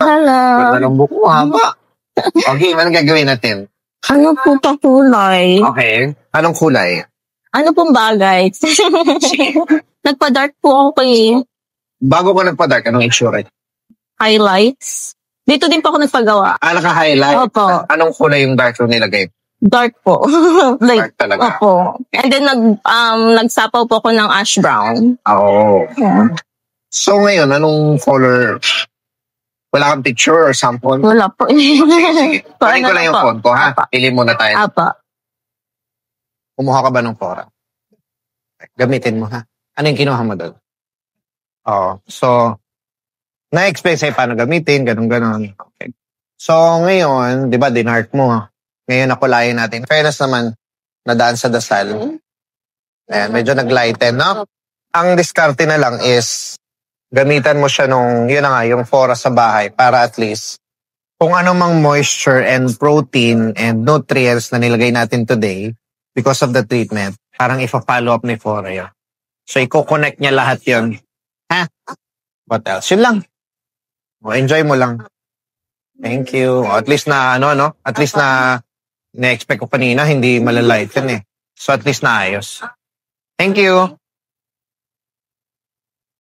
Hello. Ganda ng buko, haba. Okay, anong gagawin natin? Ano po pa kulay? Okay. Anong kulay? Ano pong bagay? Nagpa-dark po ako kay Bago ko nagpa-dark, anong itsura? highlights. Dito din po ako nagpagawa. Naka-highlight? Opo. Anong kulay yung dark room nilagay? Dark po. Dark talaga? Opo. And then nagsapaw po ako ng ash brown. Oo. So ngayon, anong color? Wala kang picture or sample? Wala po. Sige. Kunin ko lang yung fonto, ha? Pili muna tayo. Apa. Kumuha ka ba ng fora? Gamitin mo, ha? Ano yung kinuha mo doon? Oo. So, na-explain sa'yo paano gamitin, ganun-ganun. Okay. So, ngayon, di ba, dinart mo. Ngayon, nakulayan natin. Fairness naman, nadaan sa dasal. Ayan, medyo nag-lighten, no? Ang diskarte na lang is, gamitan mo siya nung, yun na nga, yung fora sa bahay para at least, kung ano mang moisture and protein and nutrients na nilagay natin today, because of the treatment, parang ipa-follow up ni fora yun. So, i-connect niya lahat yun. Ha? What else? Yun lang. Enjoy mo lang. Thank you. At least na, at least na, na-expect ko kanina, hindi malalight yun eh. So, at least na ayos. Thank you.